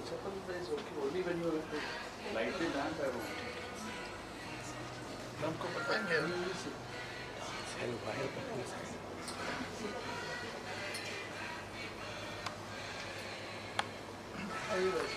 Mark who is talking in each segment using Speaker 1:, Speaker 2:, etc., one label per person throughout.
Speaker 1: Chapel is okay only when you have lightly damp I won't. Damp को पता है cell wire पकड़ने से आइए बस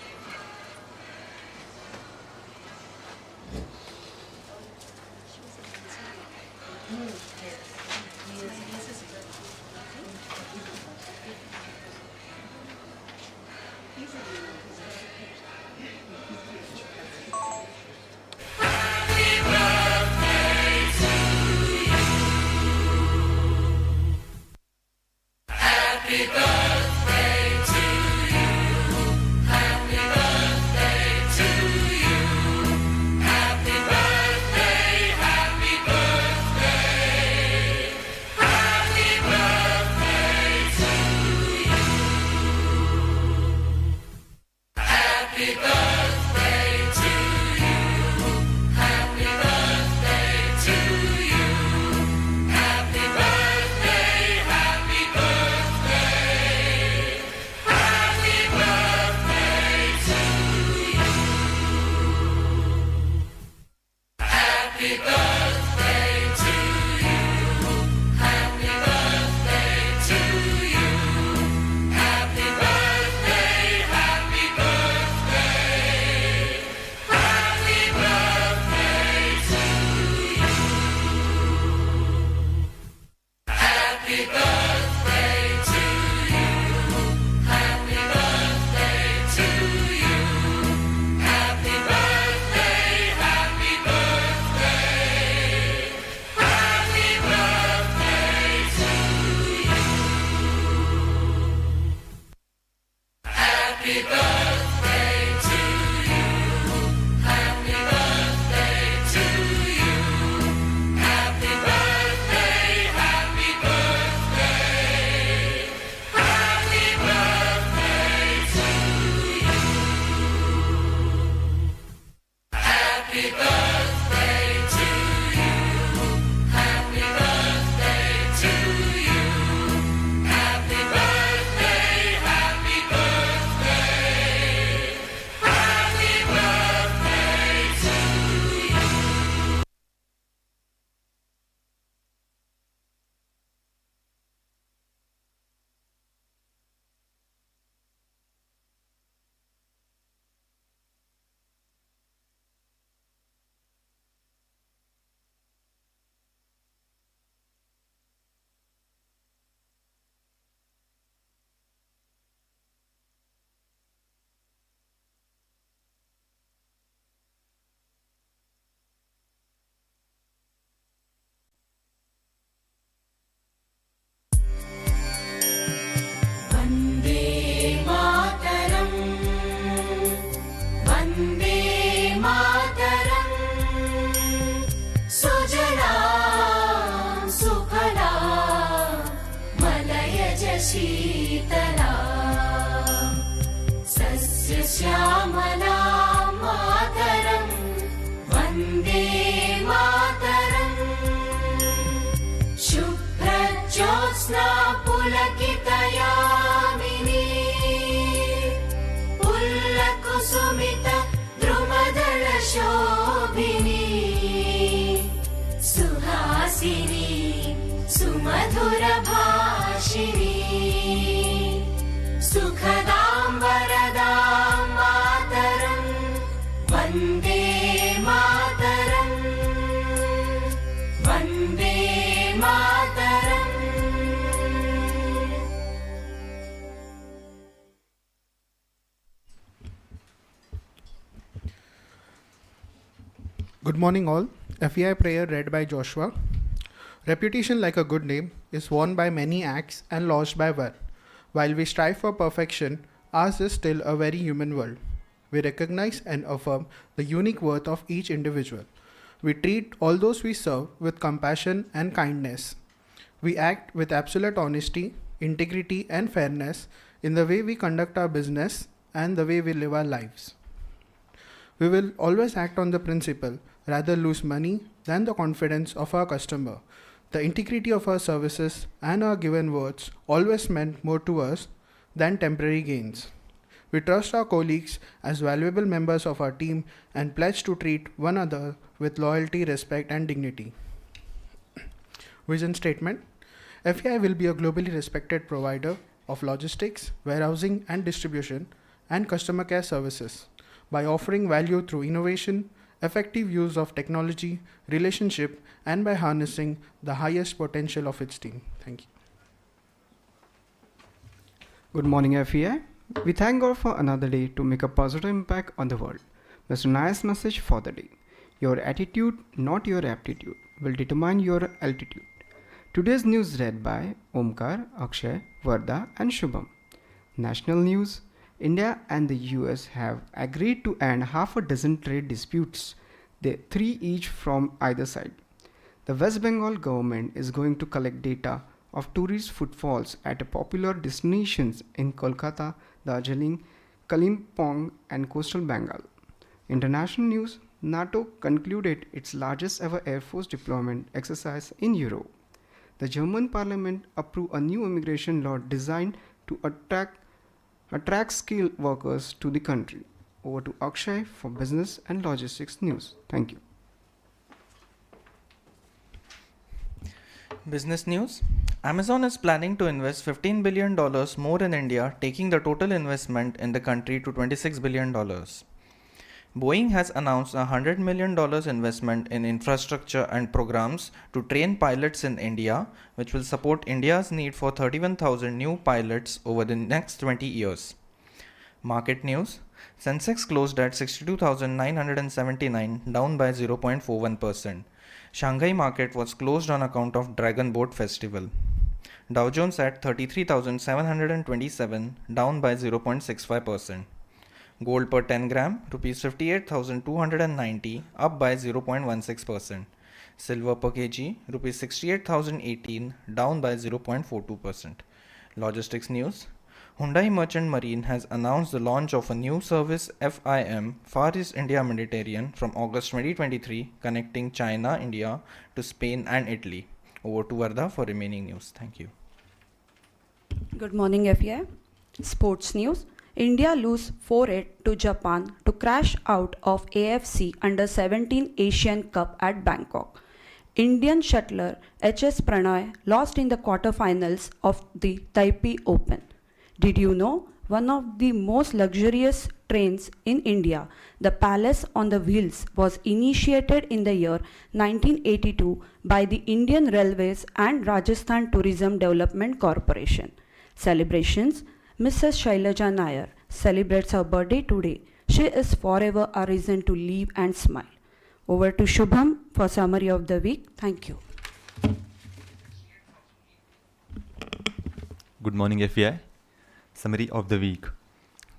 Speaker 2: शीतला सस्यश्यामला मातरं वन्दे मातरं शुभ्रज्योत्स्ना पुलकितयामिनी पुल्लकुसुमित द्रुमदलशोभिनी सुहासिनी सुमधुरभाषिणी सुखदां वरदां मातरं वन्दे मातरं Vande Mataram.
Speaker 3: Good morning all. FEI prayer read by Joshua. Reputation, like a good name, is won by many acts and lost by one. While we strive for perfection, ours is still a very human world. We recognize and affirm the unique worth of each individual. We treat all those we serve with compassion and kindness. We act with absolute honesty, integrity, and fairness in the way we conduct our business and the way we live our lives. We will always act on the principle, rather lose money than the confidence of our customer. The integrity of our services and our given words always meant more to us than temporary gains. We trust our colleagues as valuable members of our team and pledge to treat one another with loyalty, respect, and dignity. Vision statement: FEI will be a globally respected provider of logistics, warehousing and distribution, and customer care services by offering value through innovation, effective use of technology, relationship, and by harnessing the highest potential of its team. Thank you.
Speaker 4: Good morning, FEI. We thank God for another day to make a positive impact on the world. Mr. Nayar's message for the day: your attitude, not your aptitude, will determine your altitude. Today's news read by Omkar, Akshay, Varda, and Shubham. National news: India and the US have agreed to end half a dozen trade disputes, three each from either side. The West Bengal government is going to collect data of tourist footfalls at popular destinations in Kolkata, Darjeeling, Kalimpong, and coastal Bengal. International news: NATO concluded its largest ever Air Force deployment exercise in Europe. The German parliament approved a new immigration law designed to attract skilled workers to the country. Over to Akshay for business and logistics news. Thank you.
Speaker 5: Business news: Amazon is planning to invest $15 billion more in India, taking the total investment in the country to $26 billion. Boeing has announced a $100 million investment in infrastructure and programs to train pilots in India, which will support India's need for 31,000 new pilots over the next 20 years. Market news: Sensex closed at 62,979, down by 0.41%. Shanghai market was closed on account of Dragon Boat Festival. Dow Jones at 33,727, down by 0.65%. Gold per 10 gram, rupees 58,290, up by 0.16%. Silver per kg, rupees 68,018, down by 0.42%. Logistics news: Hyundai Merchant Marine has announced the launch of a new service FIM, Far East India Mediterranean, from August 2023, connecting China, India to Spain and Italy. Over to Varda for remaining news. Thank you.
Speaker 6: Good morning, FEI. Sports news: India lose 4-8 to Japan to crash out of AFC Under-17 Asian Cup at Bangkok. Indian shuttler HS Pranay lost in the quarterfinals of the Taipei Open. Did you know one of the most luxurious trains in India, the Palace on the Wheels, was initiated in the year 1982 by the Indian Railways and Rajasthan Tourism Development Corporation. Celebrations: Mrs. Shailaja Nayar celebrates her birthday today. She is forever a reason to live and smile. Over to Shubham for summary of the week. Thank you.
Speaker 7: Good morning, FEI. Summary of the week.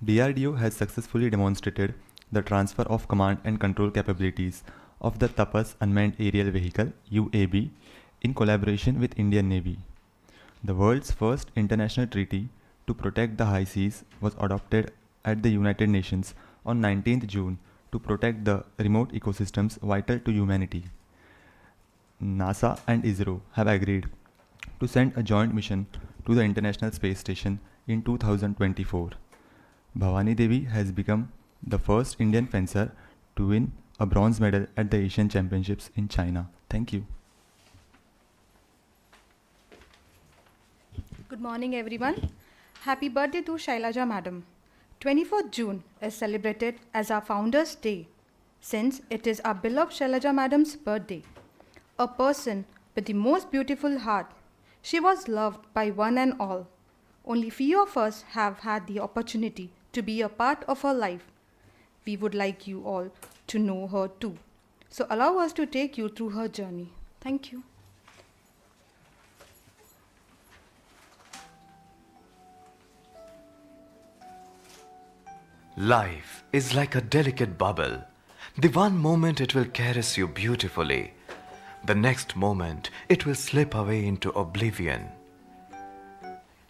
Speaker 7: DRDO has successfully demonstrated the transfer of command and control capabilities of the Tapas Unmanned Aerial Vehicle UAV in collaboration with Indian Navy. The world's first international treaty to protect the high seas was adopted at the United Nations on 19th June to protect the remote ecosystems vital to humanity. NASA and ISRO have agreed to send a joint mission to the International Space Station in 2024. Bhavani Devi has become the first Indian fencer to win a bronze medal at the Asian Championships in China. Thank you.
Speaker 8: Good morning, everyone. Happy birthday to Shailaja Madam. 24th June is celebrated as our Founders' Day, since it is our beloved Shailaja Madam's birthday. A person with the most beautiful heart, she was loved by one and all. Only few of us have had the opportunity to be a part of her life. We would like you all to know her too. So allow us to take you through her journey. Thank you.
Speaker 9: Life is like a delicate bubble. The one moment it will caress you beautifully. The next moment it will slip away into oblivion.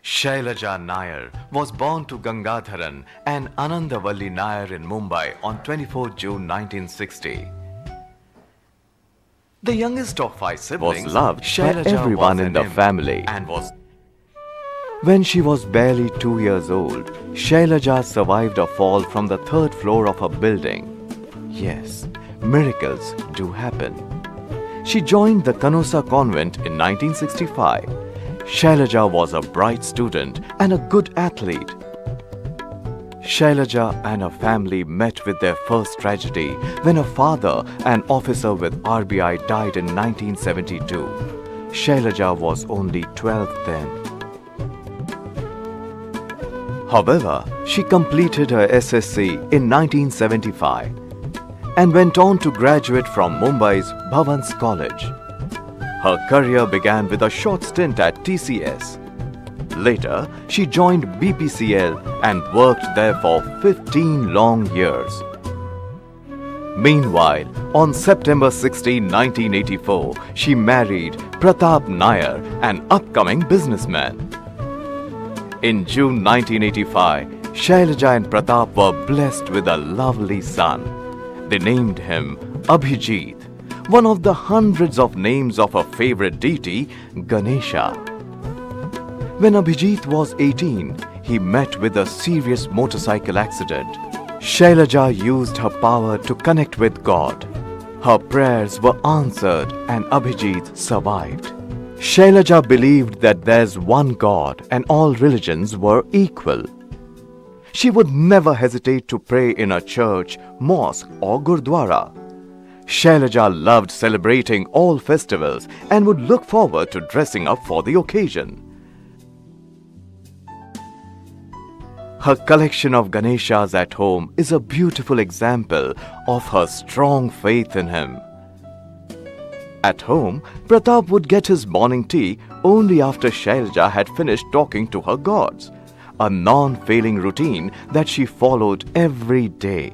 Speaker 9: Shailaja Nayar was born to Gangadharan and Anandavalli Nayar in Mumbai on 24 June 1960. The youngest of five siblings,
Speaker 10: was loved by
Speaker 9: Shailaja
Speaker 10: everyone
Speaker 9: was
Speaker 10: in
Speaker 9: an
Speaker 10: the
Speaker 9: imp
Speaker 10: family.
Speaker 9: and was When she was barely 2 years old, Shailaja survived a fall from the 3rd floor of a building. Yes, miracles do happen. She joined the Canossa convent in 1965. Shailaja was a bright student and a good athlete. Shailaja and her family met with their first tragedy when her father, an officer with RBI, died in 1972. Shailaja was only 12 then. However, she completed her SSC in 1975 and went on to graduate from Mumbai's Bhavans College. Her career began with a short stint at TCS. Later, she joined BPCL and worked there for 15 long years. Meanwhile, on September 16, 1984, she married Pratap Nair, an upcoming businessman. In June 1985, Shailaja and Pratap were blessed with a lovely son. They named him Abhijit, one of the hundreds of names of her favorite deity, Ganesha. When Abhijit was 18, he met with a serious motorcycle accident. Shailaja used her power to connect with God. Her prayers were answered and Abhijit survived. Shailaja believed that there's one God and all religions were equal. She would never hesitate to pray in a church, mosque or gurdwara. Shailaja loved celebrating all festivals and would look forward to dressing up for the occasion. Her collection of Ganeshas at home is a beautiful example of her strong faith in him. At home, Pratap would get his morning tea only after Shailaja had finished talking to her gods, a non-failing routine that she followed every day.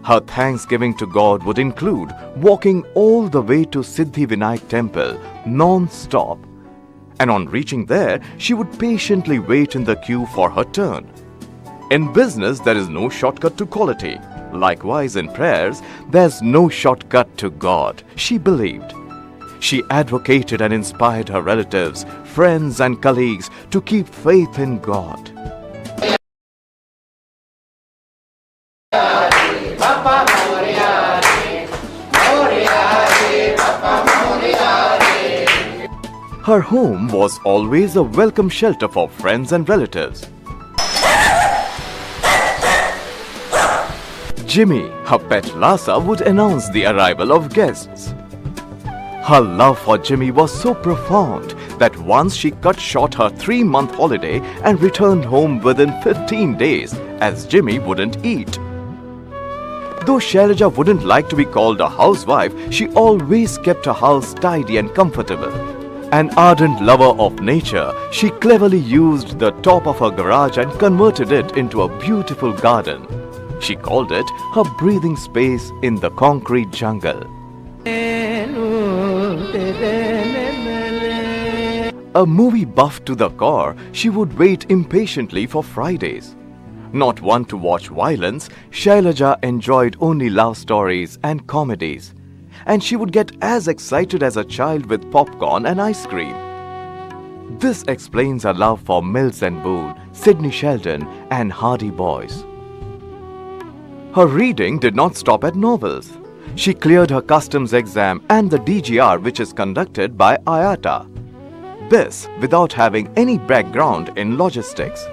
Speaker 9: Her thanksgiving to God would include walking all the way to Siddhivinayak temple non-stop. And on reaching there, she would patiently wait in the queue for her turn. In business, there is no shortcut to quality. Likewise, in prayers, there's no shortcut to God, she believed. She advocated and inspired her relatives, friends and colleagues to keep faith in God. Her home was always a welcome shelter for friends and relatives. Jimmy, her pet Lhasa, would announce the arrival of guests. Her love for Jimmy was so profound that once she cut short her 3-month holiday and returned home within 15 days as Jimmy wouldn't eat. Though Shailaja wouldn't like to be called a housewife, she always kept her house tidy and comfortable. An ardent lover of nature, she cleverly used the top of her garage and converted it into a beautiful garden. She called it her breathing space in the concrete jungle. A movie buff to the core, she would wait impatiently for Fridays. Not one to watch violence, Shailaja enjoyed only love stories and comedies. And she would get as excited as a child with popcorn and ice cream. This explains her love for Mills and Boon, Sidney Sheldon and Hardy Boys. Her reading did not stop at novels. She cleared her customs exam and the DGR, which is conducted by IATA. This without having any background in logistics.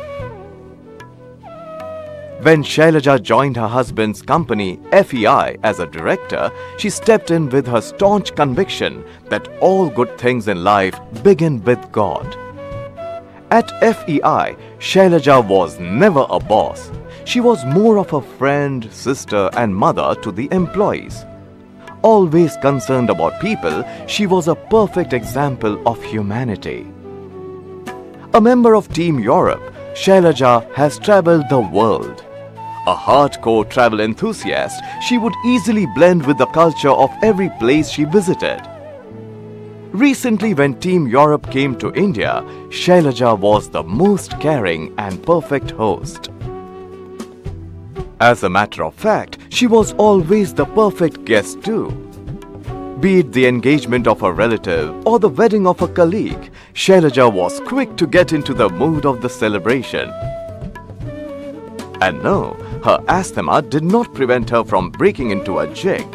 Speaker 9: When Shailaja joined her husband's company, FEI, as a director, she stepped in with her staunch conviction that all good things in life begin with God. At FEI, Shailaja was never a boss. She was more of a friend, sister, and mother to the employees. Always concerned about people, she was a perfect example of humanity. A member of Team Europe, Shailaja has traveled the world. A hardcore travel enthusiast, she would easily blend with the culture of every place she visited. Recently, when Team Europe came to India, Shailaja was the most caring and perfect host. As a matter of fact, she was always the perfect guest too. Be it the engagement of a relative or the wedding of a colleague, Shailaja was quick to get into the mood of the celebration. And no, her asthma did not prevent her from breaking into a jig.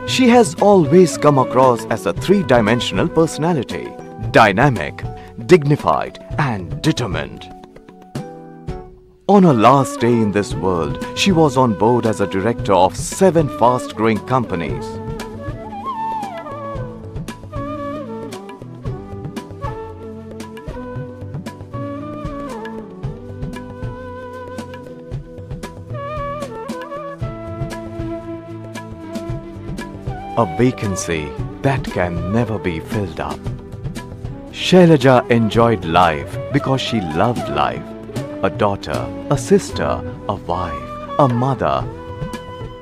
Speaker 9: She has always come across as a three-dimensional personality: dynamic, dignified, and determined. On her last day in this world, she was on board as a director of 7 fast-growing companies. A vacancy that can never be filled up. Shailaja enjoyed life because she loved life. A daughter, a sister, a wife, a mother,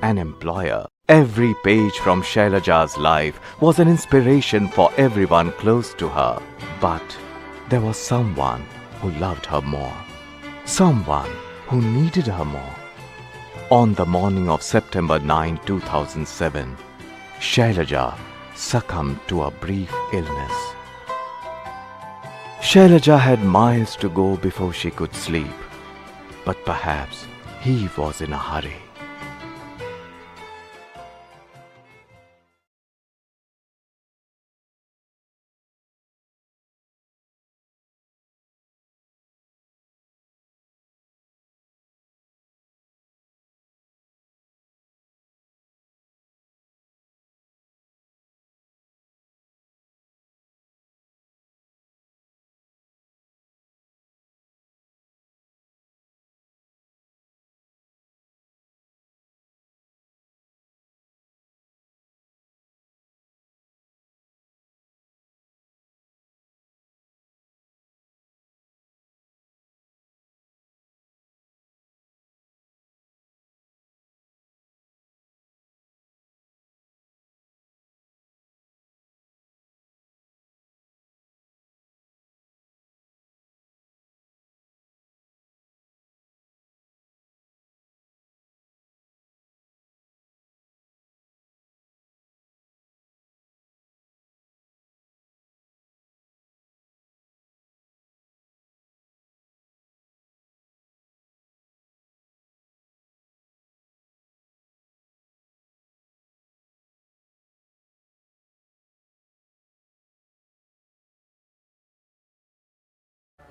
Speaker 9: an employer. Every page from Shailaja's life was an inspiration for everyone close to her. But there was someone who loved her more. Someone who needed her more. On the morning of September 9, 2007, Shailaja succumbed to a brief illness. Shailaja had miles to go before she could sleep, but perhaps he was in a hurry.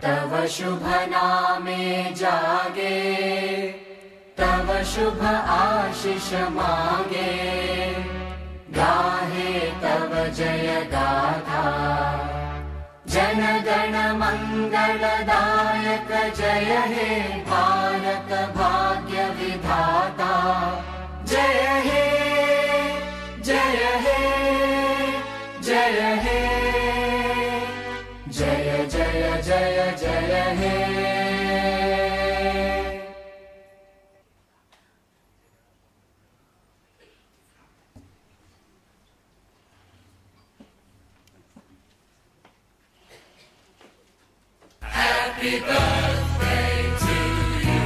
Speaker 2: तव शुभ नामे जागे, तव शुभ आशीष मागे, गाहे तव जय गाथा, जन गण मंगलदायक जय हे भारत भाग्य विधाता, जय हे जय हे जय हे जय जय जय जय हे। Happy birthday to you.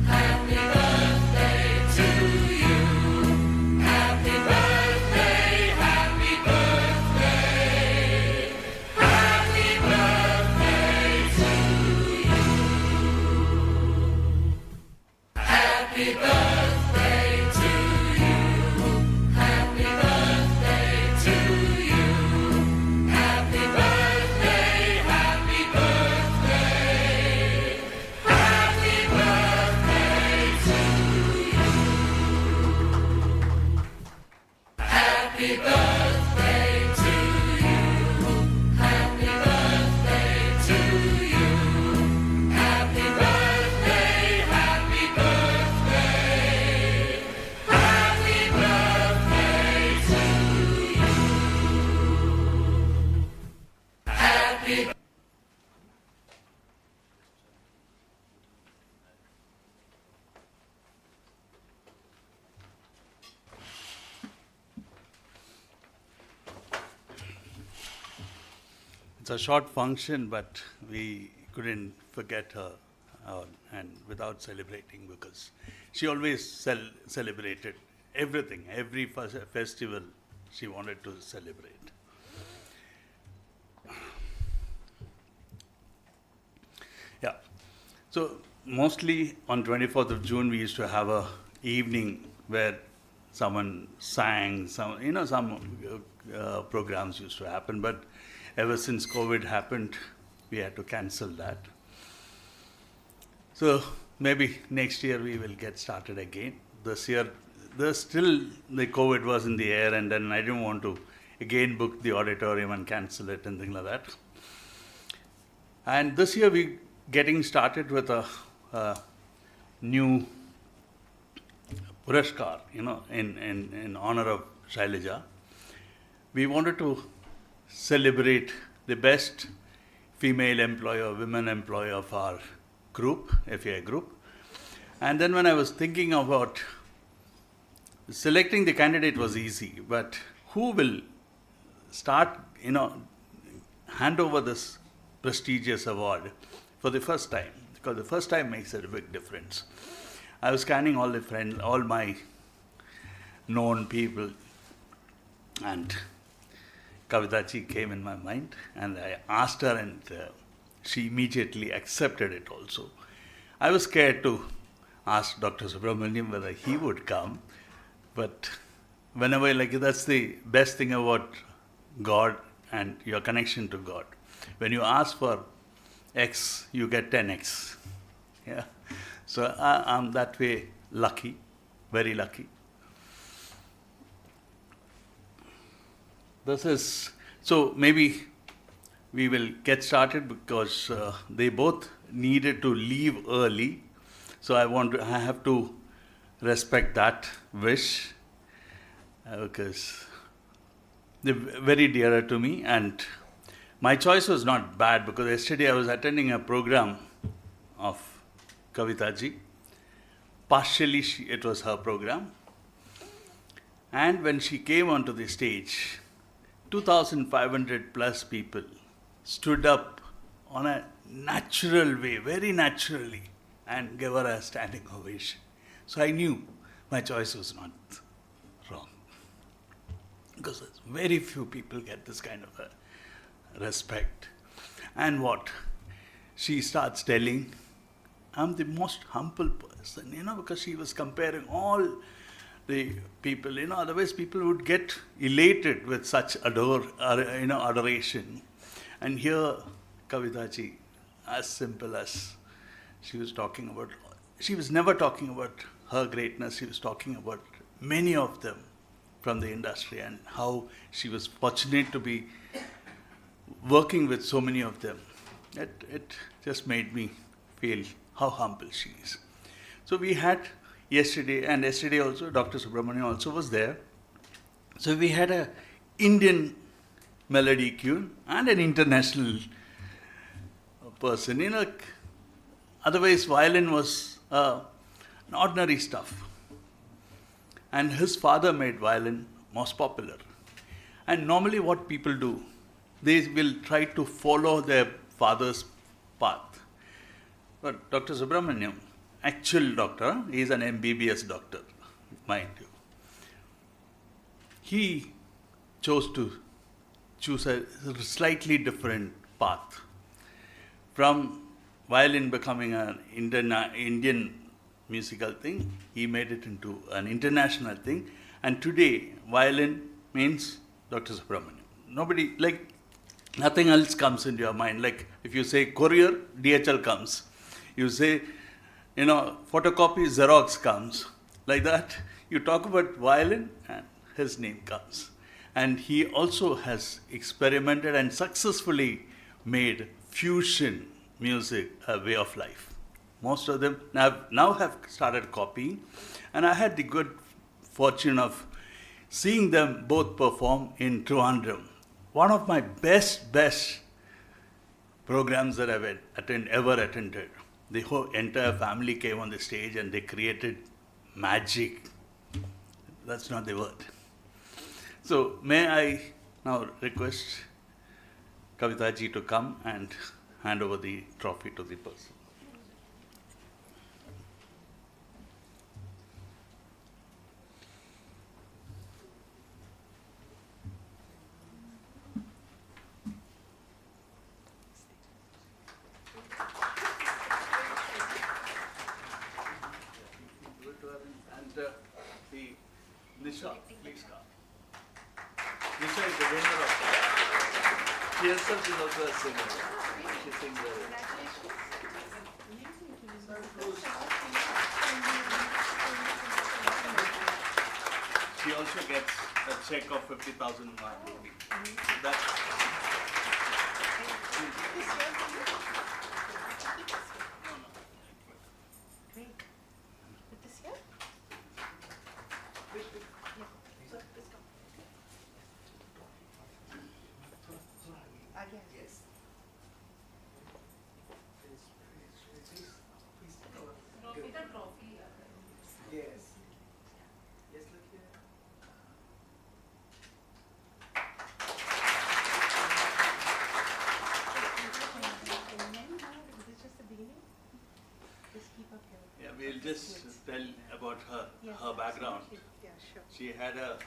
Speaker 2: Happy birthday to you. Happy birthday, happy birthday. Happy birthday to you. Happy birthday to you. Happy birthday to you. Happy birthday, happy birthday. Happy birthday to you. Happy birthday to you. Happy birthday to you. Happy birthday, happy birthday. Happy birthday to you. Happy
Speaker 1: It's a short function, but we couldn't forget her and without celebrating, because she always celebrated everything, every festival she wanted to celebrate. Yeah. So mostly on 24th of June, we used to have a evening where someone sang, some programs used to happen. But ever since COVID happened, we had to cancel that. So maybe next year we will get started again. This year, the COVID was in the air, and then I didn't want to again book the auditorium and cancel it and things like that. And this year we getting started with a new Purashkar, in honor of Shailaja. We wanted to celebrate the best female employee or women employee of our group, FEI group. And then when I was thinking about selecting the candidate was easy, but who will start, hand over this prestigious award for the first time? Because the first time makes a big difference. I was scanning all my known people, and Kavitaji came in my mind, and I asked her, and she immediately accepted it also. I was scared to ask Dr. Subramaniam whether he would come, but whenever, that's the best thing about God and your connection to God. When you ask for X, you get 10X. Yeah. So I'm that way lucky, very lucky. So maybe we will get started because they both needed to leave early. So I have to respect that wish because they're very dear to me. And my choice was not bad because yesterday I was attending a program of Kavitaji. Partially it was her program. And when she came onto the stage, 2,500 plus people stood up on a natural way, very naturally, and gave her a standing ovation. So I knew my choice was not wrong. Because very few people get this kind of a respect. And what? She starts telling, I'm the most humble person, because she was comparing all the people, otherwise people would get elated with such adoration. And here, Kavitaji, as simple as she was talking about, she was never talking about her greatness, she was talking about many of them from the industry and how she was fortunate to be working with so many of them. It just made me feel how humble she is. So we had yesterday also, Dr. Subramaniam also was there. So we had an Indian melody tune and an international person. Otherwise violin was an ordinary stuff. And his father made violin most popular. And normally what people do, they will try to follow their father's path. But Dr. Subramaniam, actual doctor, he is an MBBS doctor, mind you. He chose to choose a slightly different path. From violin becoming an Indian musical thing, he made it into an international thing. And today, violin means Dr. Subramaniam. Nothing else comes into your mind. Like if you say courier, DHL comes. You say, photocopy, Xerox comes. Like that, you talk about violin and his name comes. And he also has experimented and successfully made fusion music a way of life. Most of them now have started copying. And I had the good fortune of seeing them both perform in Trivandrum. One of my best programs that I've ever attended. The whole entire family came on the stage and they created magic. That's not the word. So may I now request Kavitaji to come and hand over the trophy to the person. See, Nisha, please come. Nisha is the winner of she herself is also a singer. She sings very well. She also gets a check of 50,000 mark. So that's yeah, we'll just tell about her background. She had a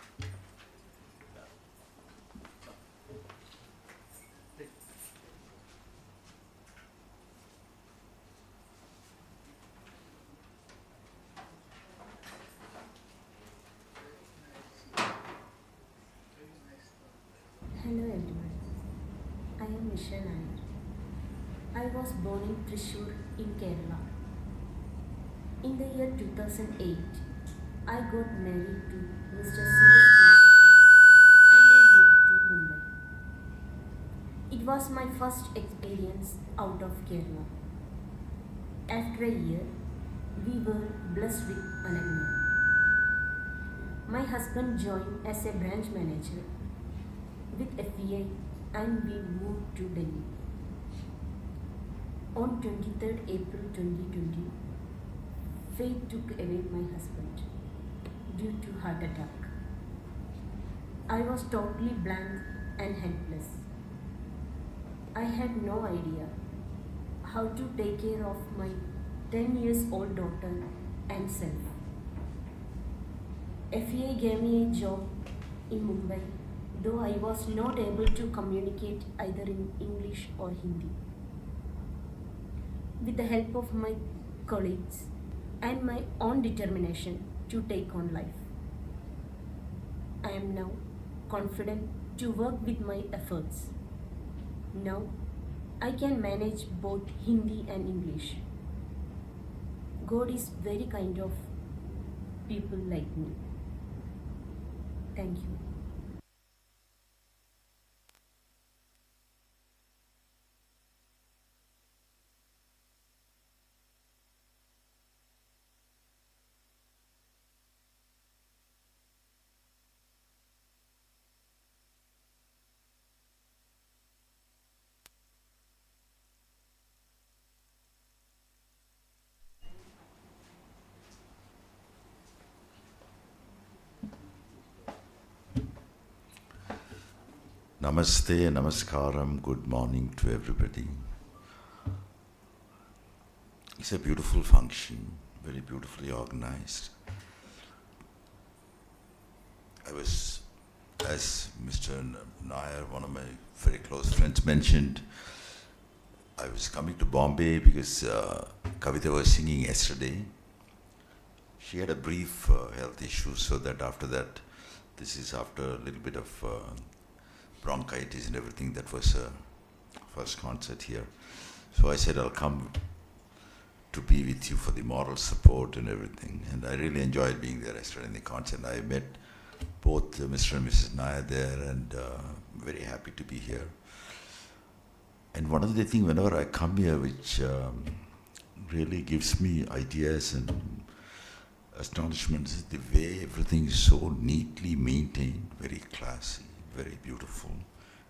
Speaker 10: Hello everyone, I am Michelle Nair. I was born in Thrissur in Kerala. In the year 2008, I got married to Mr. C.S. and I moved to Mumbai. It was my first experience out of Kerala. After a year, we were blessed with Ananya. My husband joined as a branch manager with FEI and we moved to Delhi. On 23rd April 2020, fate took away my husband due to heart attack. I was totally blank and helpless. I had no idea how to take care of my 10 years old daughter and self. FEI gave me a job in Mumbai, though I was not able to communicate either in English or Hindi. With the help of my colleagues and my own determination to take on life, I am now confident to work with my efforts. Now, I can manage both Hindi and English. God is very kind of people like me. Thank you.
Speaker 11: Namaste, namaskaram, good morning to everybody. It's a beautiful function, very beautifully organized. I was, as Mr. Nair, one of my very close friends, mentioned, I was coming to Bombay because Kavita was singing yesterday. She had a brief health issue, so that after that, this is after a little bit of bronchitis and everything. That was her first concert here. So I said, I'll come to be with you for the moral support and everything. And I really enjoyed being there yesterday in the concert. I met both Mr. and Mrs. Nair there, and very happy to be here. And one of the things, whenever I come here, which really gives me ideas and astonishment, is the way everything is so neatly maintained, very classy, very beautiful,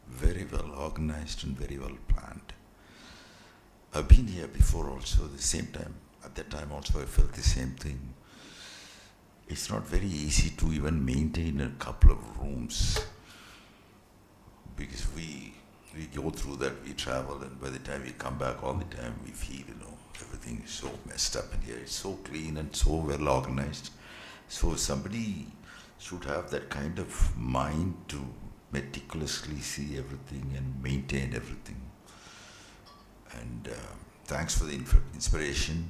Speaker 11: very well organized and very well planned. I've been here before also, at the same time. At that time also I felt the same thing. It's not very easy to even maintain a couple of rooms, because we go through that, we travel, and by the time we come back, all the time we feel, everything is so messed up in here. It's so clean and so well organized. So somebody should have that kind of mind to meticulously see everything and maintain everything. And thanks for the inspiration,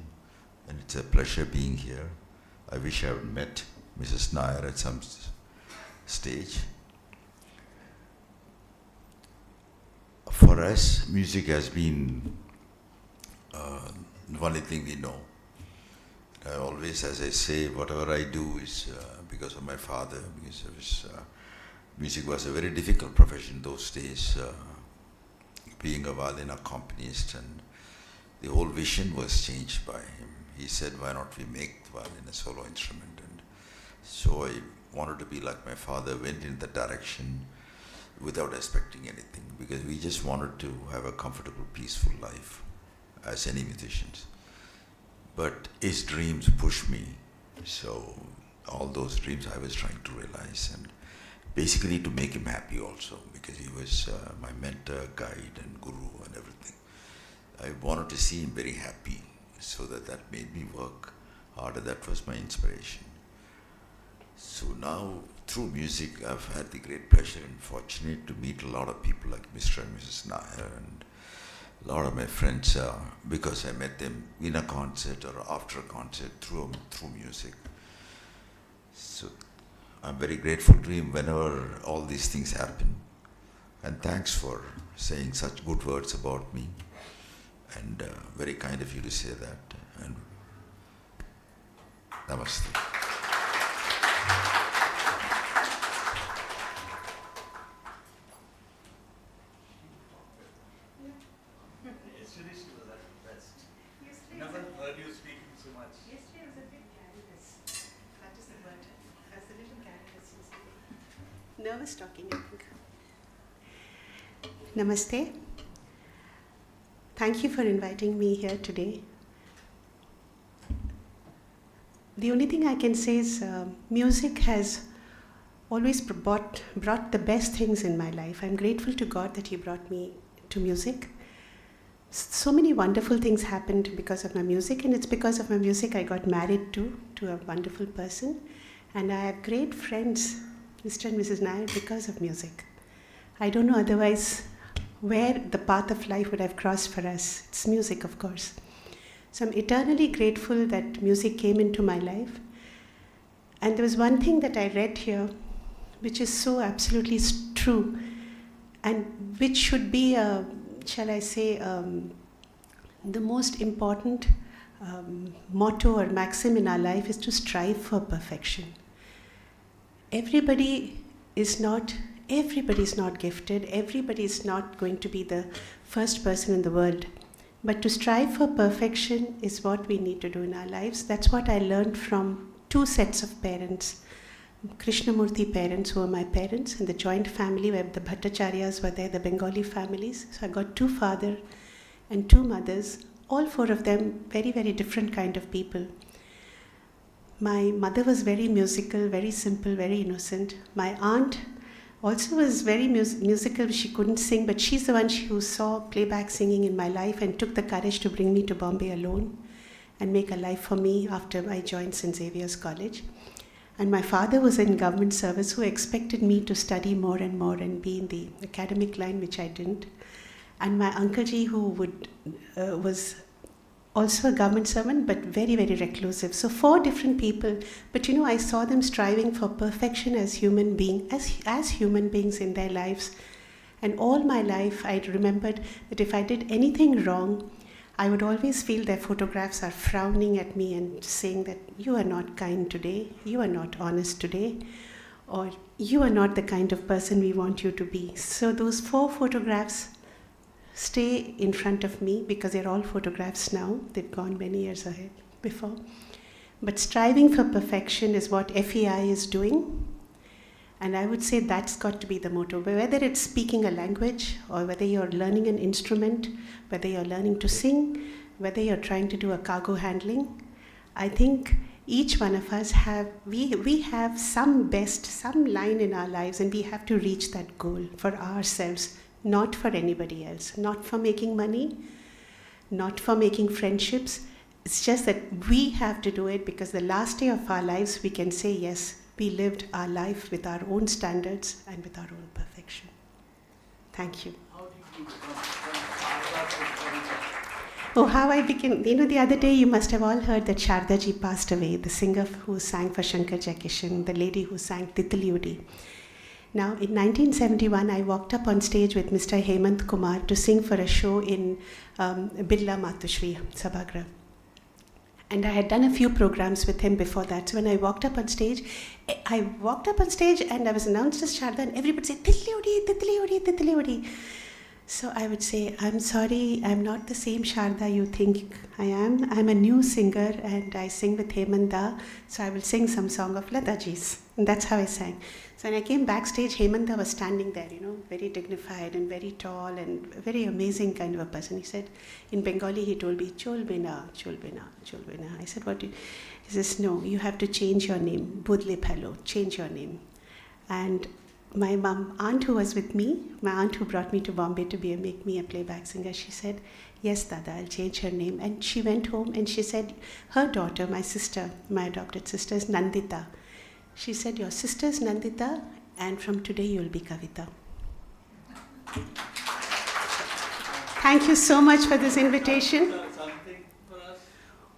Speaker 11: and it's a pleasure being here. I wish I had met Mrs. Nair at some stage. For us, music has been the only thing we know. I always, as I say, whatever I do is because of my father, because of his, music was a very difficult profession those days, being a violin accompanist, and the whole vision was changed by him. He said, why not we make the violin a solo instrument? And so I wanted to be like my father, went in that direction without expecting anything, because we just wanted to have a comfortable, peaceful life, as any musicians. But his dreams pushed me, so all those dreams I was trying to realize, and basically to make him happy also, because he was my mentor, guide, and guru, and everything. I wanted to see him very happy, so that made me work harder. That was my inspiration. So now, through music, I've had the great pleasure and fortunate to meet a lot of people like Mr. and Mrs. Nair, and a lot of my friends, because I met them in a concert or after a concert through music. So I'm very grateful to him whenever all these things happen. And thanks for saying such good words about me. And very kind of you to say that. And namaste.
Speaker 1: Never heard you speaking so much.
Speaker 12: Yesterday was a bit garrulous. That is the word. I was a little garrulous yesterday. Nervous talking, I think. Namaste. Thank you for inviting me here today. The only thing I can say is music has always brought the best things in my life. I'm grateful to God that He brought me to music. So many wonderful things happened because of my music, and it's because of my music I got married to a wonderful person, and I have great friends, Mr. and Mrs. Nair, because of music. I don't know otherwise where the path of life would have crossed for us. It's music, of course. So I'm eternally grateful that music came into my life. And there was one thing that I read here, which is so absolutely true, and which should be shall I say, the most important motto or maxim in our life is to strive for perfection. Everybody is not gifted, everybody is not going to be the first person in the world. But to strive for perfection is what we need to do in our lives. That's what I learned from two sets of parents. Krishnamurti parents, who were my parents, and the joint family where the Bhattacharyas were there, the Bengali families. So I got two fathers and two mothers, all four of them very, very different kind of people. My mother was very musical, very simple, very innocent. My aunt also was very musical. She couldn't sing, but she's the one who saw playback singing in my life and took the courage to bring me to Bombay alone and make a life for me after I joined St. Xavier's College. And my father was in government service, who expected me to study more and more and be in the academic line, which I didn't. And my uncle ji, who was also a government servant, but very, very reclusive. So four different people. But I saw them striving for perfection as human beings, as human beings in their lives. And all my life, I remembered that if I did anything wrong, I would always feel their photographs are frowning at me and saying that you are not kind today, you are not honest today, or you are not the kind of person we want you to be. So those four photographs stay in front of me because they're all photographs now. They've gone many years ahead before. But striving for perfection is what FEI is doing. And I would say that's got to be the motto. Whether it's speaking a language, or whether you're learning an instrument, whether you're learning to sing, whether you're trying to do a cargo handling, I think each one of us we have some line in our lives, and we have to reach that goal for ourselves, not for anybody else, not for making money, not for making friendships. It's just that we have to do it because the last day of our lives we can say, yes, we lived our life with our own standards and with our own perfection. Thank you. Oh, how I became, the other day you must have all heard that Sharda ji passed away, the singer who sang for Shankar Jaikishan, the lady who sang Titliudi. Now, in 1971, I walked up on stage with Mr. Hemant Kumar to sing for a show in Birla Matushri Sabhagrah. And I had done a few programs with him before that. So when I walked up on stage and I was announced as Sharda, and everybody said, Titliudi, Titliudi, Titliudi. So I would say, I'm sorry, I'm not the same Sharda you think I am. I'm a new singer and I sing with Hemanta. So I will sing some song of Lataji's. And that's how I sang. So when I came backstage, Hemanta was standing there, very dignified and very tall and a very amazing kind of a person. He said, in Bengali, he told me, Cholbena, Cholbena, Cholbena. I said, what do you? He says, no, you have to change your name. Budle Phalo, change your name. And my aunt who was with me, my aunt who brought me to Bombay to make me a playback singer, she said, yes, Dada, I'll change her name. And she went home and she said, her daughter, my sister, my adopted sister is Nandita. She said, your sister is Nandita and from today you'll be Kavita. Thank you so much for this invitation.
Speaker 1: Something for us?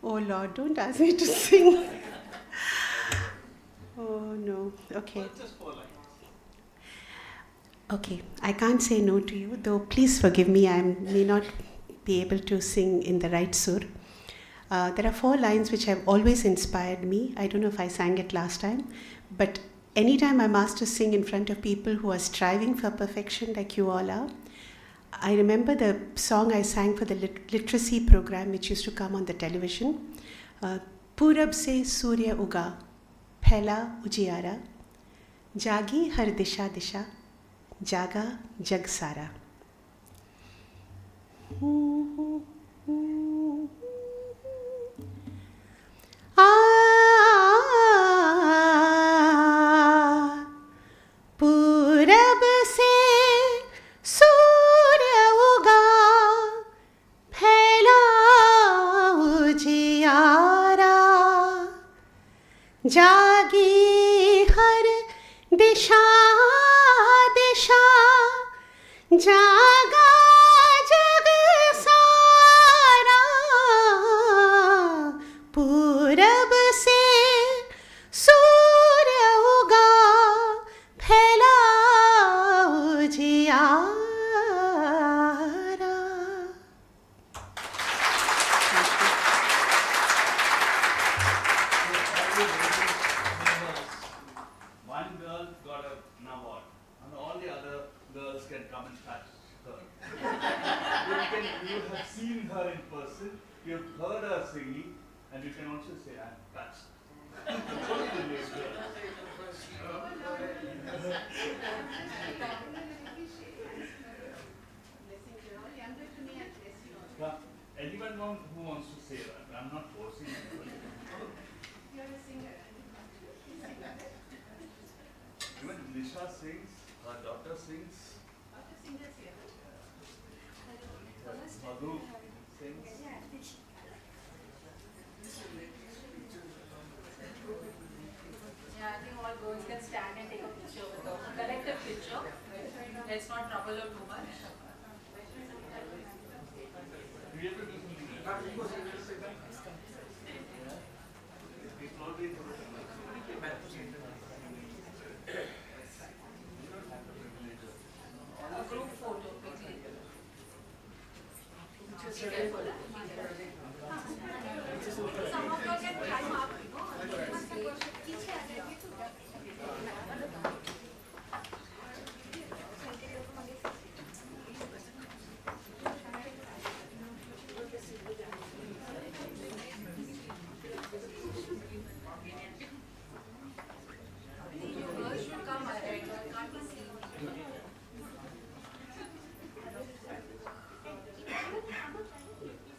Speaker 12: Oh Lord, don't ask me to sing. Oh no, okay.
Speaker 1: Just 4 lines.
Speaker 12: Okay, I can't say no to you, though please forgive me, I may not be able to sing in the right sur. There are 4 lines which have always inspired me. I don't know if I sang it last time, but anytime I'm asked to sing in front of people who are striving for perfection like you all are, I remember the song I sang for the literacy program which used to come on the television. Purab se Surya Uga, Phela Ujiyara, Jagi Har Disha Disha, Jaga Jag Sara. पूरब से सूर्य उगा फैला उजियारा जागी हर दिशा दिशा जागा जग सारा पूरब से सूर्य उगा फैला उजियारा.
Speaker 1: One girl got an award, and all the other girls can come and touch her. You have seen her in person, you have heard her singing, and you can also say, I'm touched. Only the girls. Anyone who wants to say that? I'm not forcing anybody.
Speaker 12: You're a singer.
Speaker 1: Even Nisha sings, her daughter sings. Madhu sings.
Speaker 13: Yeah, I think all girls can stand and take a picture with a collective picture. Let's not trouble her too much.
Speaker 1: We have to do something.
Speaker 13: A group photo, quickly. Just be careful. Some of you can climb up.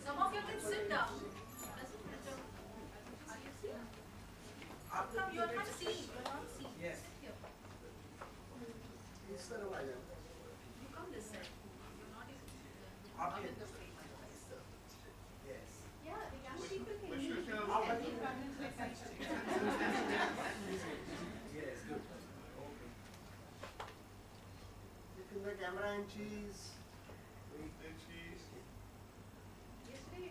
Speaker 13: Some of you can sit down. Come, you're not seeing. You're not seeing. Yes. Here. You come this side. You're not even in the frame.
Speaker 2: Yes.
Speaker 13: Yeah, the young people can use
Speaker 2: Yes, good. Okay. Taking the camera and cheese. Cheese.
Speaker 13: Yesterday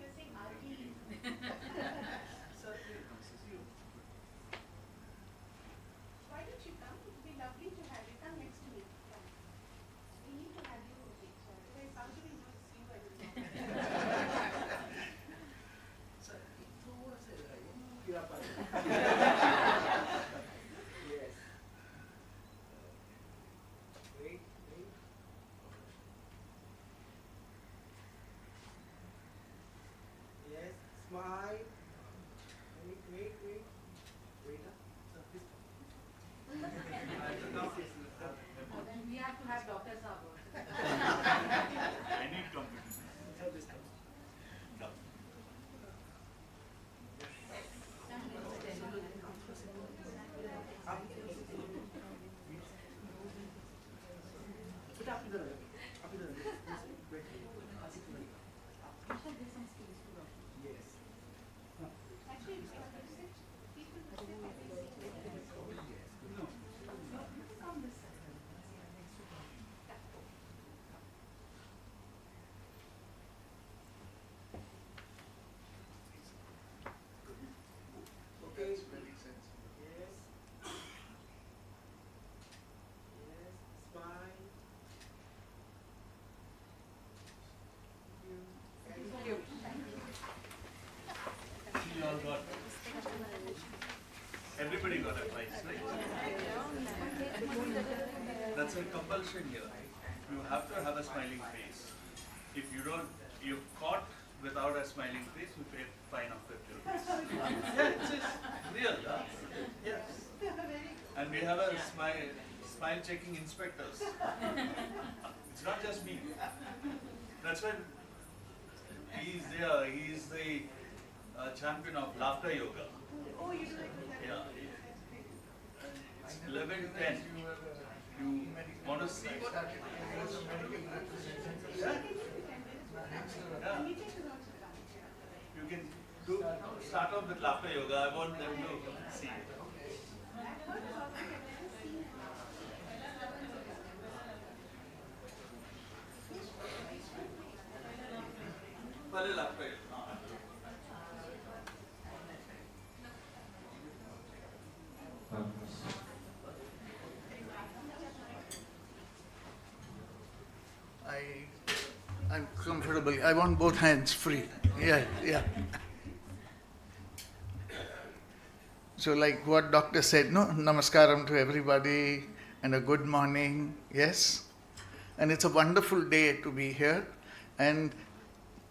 Speaker 2: Okay. Yes. Yes. Smile. Thank you.
Speaker 1: You all got, everybody got advice, right? That's a compulsion here. You have to have a smiling face. If you don't, you're caught without a smiling face, you pay fine of 50 rupees. Yeah, it's real, huh? Yes. And we have a smile checking inspectors. It's not just me. That's why he's there. He's the champion of laughter yoga.
Speaker 2: Oh, you do it.
Speaker 1: Yeah. It's 11:10. You want to see what? Yeah. Yeah. You can start off with laughter yoga. I want them to see. पहले laughter yoga.
Speaker 14: I'm comfortable. I want both hands free. Yeah, yeah. So like what doctor said, no, namaskaram to everybody and a good morning, yes. And it's a wonderful day to be here. And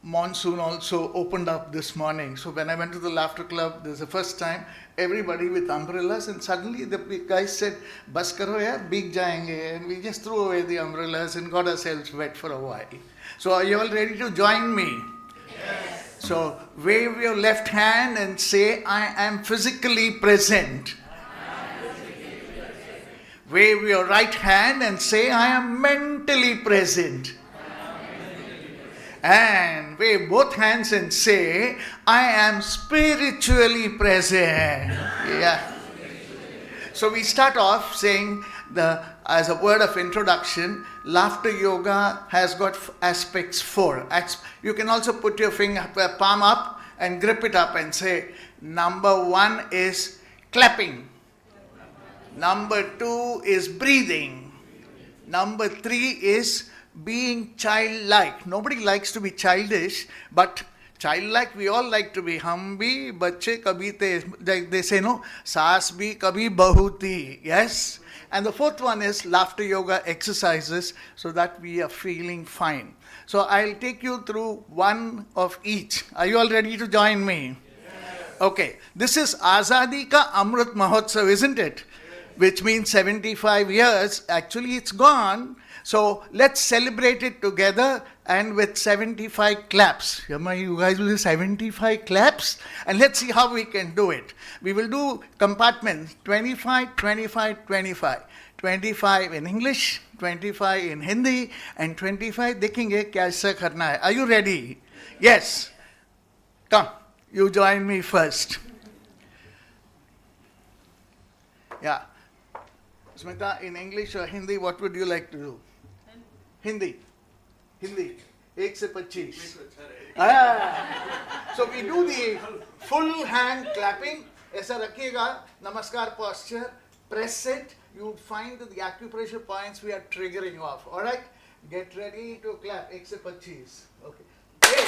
Speaker 14: monsoon also opened up this morning. So when I went to the laughter club, this is the first time, everybody with umbrellas, and suddenly the guys said, "Bas karo ya, big jayenge," and we just threw away the umbrellas and got ourselves wet for a while. So are you all ready to join me? Yes. So wave your left hand and say, "I am physically present." Wave your right hand and say, "I am mentally present." And wave both hands and say, "I am spiritually present." Yeah. So we start off saying, as a word of introduction, laughter yoga has got aspects 4. You can also put your palm up and grip it up and say, number 1 is clapping. Number 2 is breathing. Number 3 is being childlike. Nobody likes to be childish, but childlike, we all like to be. Hum bhi bacche kabhi the, like they say, no, saas bhi kabhi bahu thi. Yes. And the 4th one is laughter yoga exercises so that we are feeling fine. So I'll take you through one of each. Are you all ready to join me? Yes. Okay. This is Azadi Ka Amrit Mahotsav, isn't it? Which means 75 years. Actually, it's gone. So let's celebrate it together and with 75 claps. You guys will do 75 claps and let's see how we can do it. We will do compartments 25, 25, 25. 25 in English, 25 in Hindi and 25 देखेंगे कैसा करना है. Are you ready? Yes. Come, you join me first. Yeah. Smita, in English or Hindi, what would you like to do? Hindi. 1 से 25. So we do the full hand clapping. ऐसा रखिएगा. Namaskar posture. Press it. You would find that the acupressure points we are triggering off. All right. Get ready to clap. 1 से 25. Okay. 1,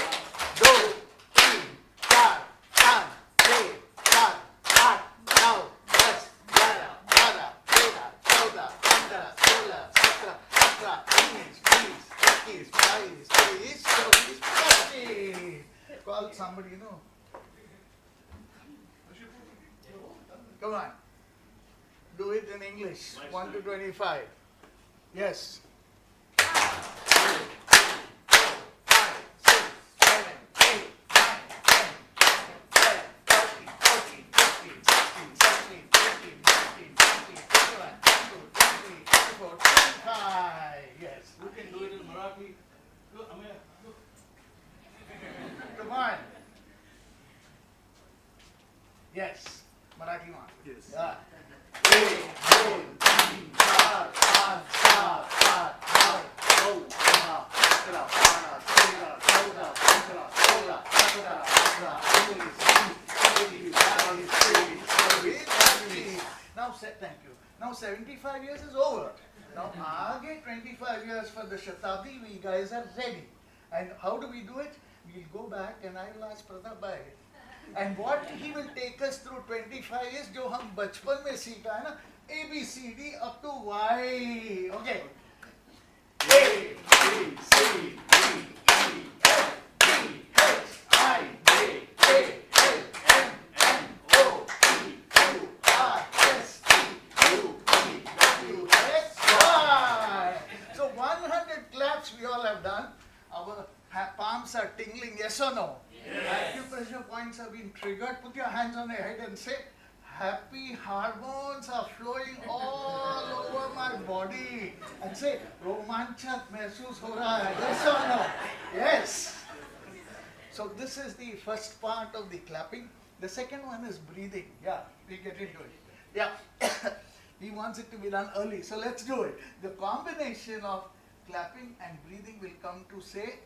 Speaker 14: 2, 3, 4, 5, 6, 7, 8, 9, 10, 11, 12, 13, 14, 15, 16, 17, 18, 20, 30. Call somebody, Come on. Do it in English. 1 to 25. Yes. 1, 2, 3, 4, 5, 6, 7, 8, 9, 10, 11, 12, 13, 14, 15, 16, 17, 18, 19, 20, 21, 22, 23, 24, 25. Yes. You can 25 years is over. Now, aage 25 years for the Shatabdi, we guys are ready. And how do we do it? We'll go back and I'll ask Pratap Bhai. And what he will take us through 25 years, जो हम बचपन में सीखा है ना, A, B, C, D up to Y. Okay. A, B, C, D, E, F, G, H, I, J, K, L, M, N, O, P, Q, R, S, T, U, V, W, X, Y. So 100 claps we all have done. Our palms are tingling, yes or no? Yes. Acupressure points have been triggered. Put your hands on your head and say, happy hormones are flowing all over my body. And say, romanchak mehsoos ho raha hai. Yes or no? Yes. So this is the first part of the clapping. The second one is breathing. Yeah, we get into it. Yeah. He wants it to be done early. So let's do it. The combination of clapping and breathing will come to say,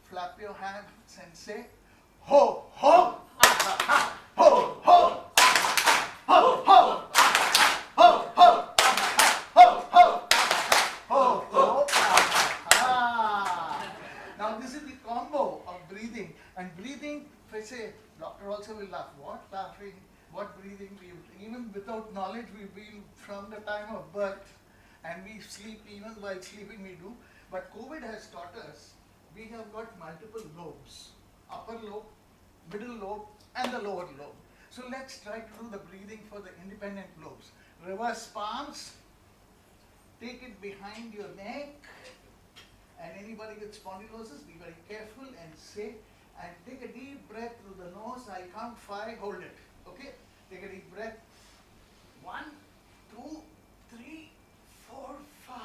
Speaker 14: flap your hands and say, ho, ho, ah, ha, ho, ho, ah, ho, ho, ho, ho, ho, ho, ho, ho, ah. Now this is the combo of breathing. And breathing, if I say, doctor also will laugh. What laughing? What breathing? Even without knowledge, we feel from the time of birth. And we sleep, even while sleeping we do. But COVID has taught us, we have got multiple lobes. Upper lobe, middle lobe, and the lower lobe. So let's try to do the breathing for the independent lobes. Reverse palms, take it behind your neck. And anybody with spondylosis, be very careful and say, and take a deep breath through the nose. I'll count 5, hold it. Okay? Take a deep breath. 1, 2, 3, 4, 5.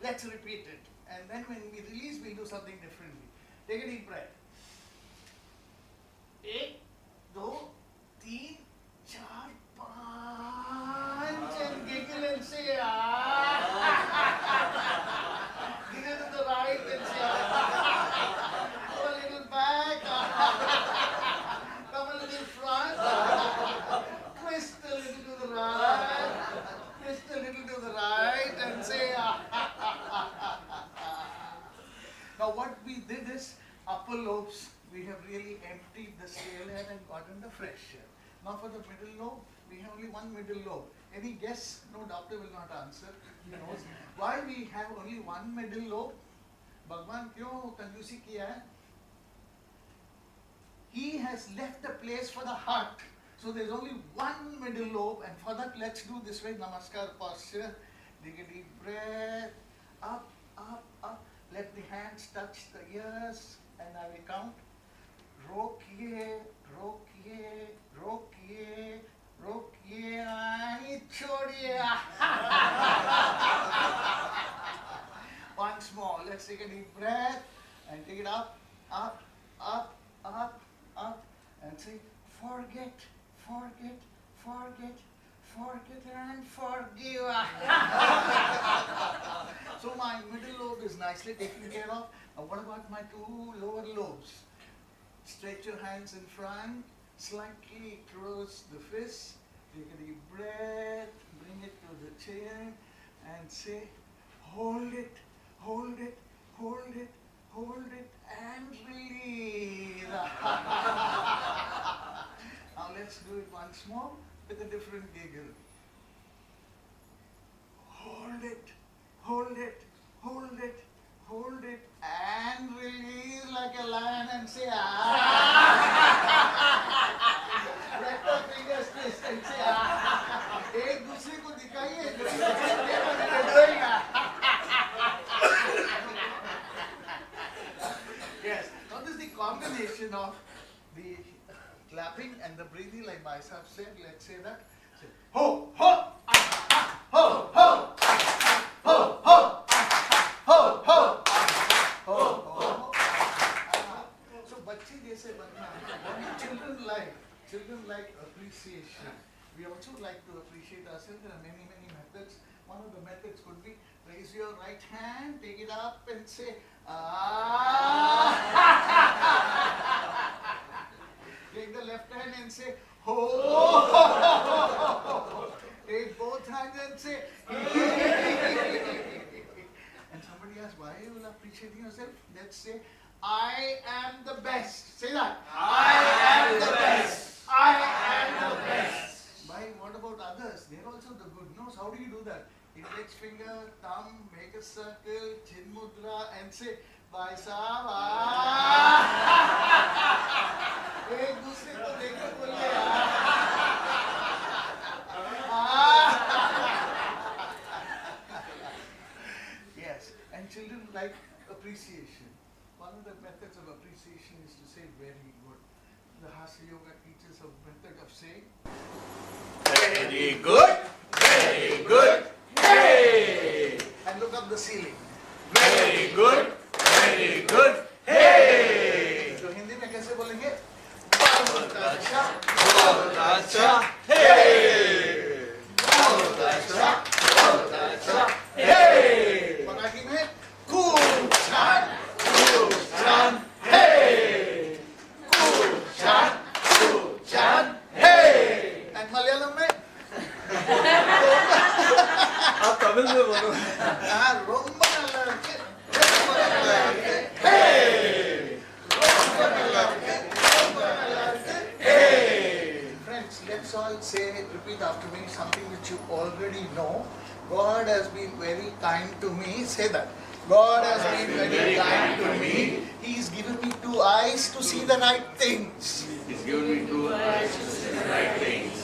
Speaker 14: Let's repeat it. And then when we release, we'll do something differently. Take a deep breath. 1, 2, 3, 4, 5. And giggle and say, ah. Giggle to the right and say, ah. Go a little back. Come a little front. Twist a little to the right. Twist a little to the right and say, ah. Now what we did is, upper lobes, we have really emptied the stale air and gotten the fresh air. Now for the middle lobe, we have only one middle lobe. Any guess? No, doctor will not answer. He knows. Why we have only one middle lobe? Bhagwan kyun kanjusi kiya hai? He has left a place for the heart. So there's only one middle lobe, and for that let's do this way, namaskar posture. Take a deep breath, up, up, up. Let the hands touch the ears, and I will count. Rokiye, rokiye, rokiye, rokiye, and chodiye. Once more, let's take a deep breath and take it up, up, up, up, up, and say, forget, forget, forget, forget, and forgive. So my middle lobe is nicely taken care of. Now what about my 2 lower lobes? Stretch your hands in front, slightly close the fist, take a deep breath, bring it to the chin, and say, hold it, hold it, hold it, hold it, and release. Now let's do it once more with a different giggle. Hold it, hold it, hold it, hold it, and release like a lion and say, ah. Let the fingers twist and say, ah. एक दूसरे को दिखाइए, Yes, now this is the combination of the clapping and the breathing, like Baisab said. Let's say that. Say, ho, ho, ho, ho, ho, ho, ho, ho, ho, ho. So, bachche jaise banna. Children like appreciation. We also like to appreciate ourselves. There are many, many methods. One of the methods could be raise your right hand, take it up, and say, ah. Take the left hand and say, ho. Take both hands. hands and say, and somebody asks, why are you appreciating yourself? Let's say, I am the best. Say that. I am the best. I am the best. Why? What about others? They're also the good. No, how do you do that? Index finger, thumb, make a circle, chin mudra, and say, Bhai Sahab, एक दूसरे को देखकर बोलिए Yes, and children like appreciation. One of the methods of appreciation is to say very good. The Hatha Yoga teaches a method of saying very good, very good, hey! And look up the ceiling. Very good, hey! तो हिंदी में कैसे बोलेंगे? बहुत अच्छा, hey! बहुत अच्छा, hey! Marathi में खूप छान, hey! खूप छान, hey! And मलयालम में
Speaker 5: आप तमिल में बोलो
Speaker 14: ரொம்ப நல்லா இருக்கு hey friends, let's all say, repeat after me something which you already know. God has been very kind to me. Say that. God has been very kind to me. He's given me 2 eyes to see the right things.
Speaker 1: He's given me 2 eyes to see the right things.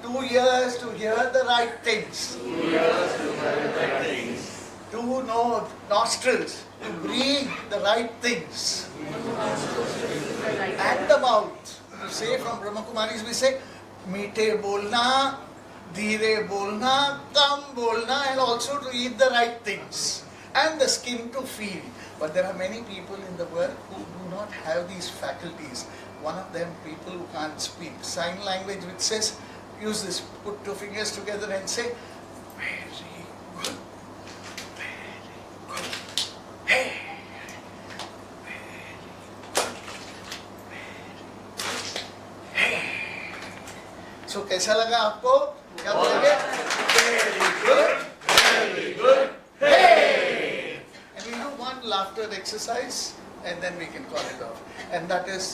Speaker 14: 2 ears to hear the right things.
Speaker 1: 2 ears to hear the right things.
Speaker 14: 2 nostrils to breathe the right things. And the mouth to say, from Brahma Kumaris we say, meethe bolna, dheere bolna, kam bolna, and also to eat the right things. And the skin to feel. But there are many people in the world who do not have these faculties. One of them, people who can't speak. Sign language which says, use this, put 2 fingers together and say, very good, very good, hey, very good, hey. So, कैसा लगा आपको? क्या बोलेंगे? Very good, hey. And we do one laughter exercise, and then we can call it off. And that is,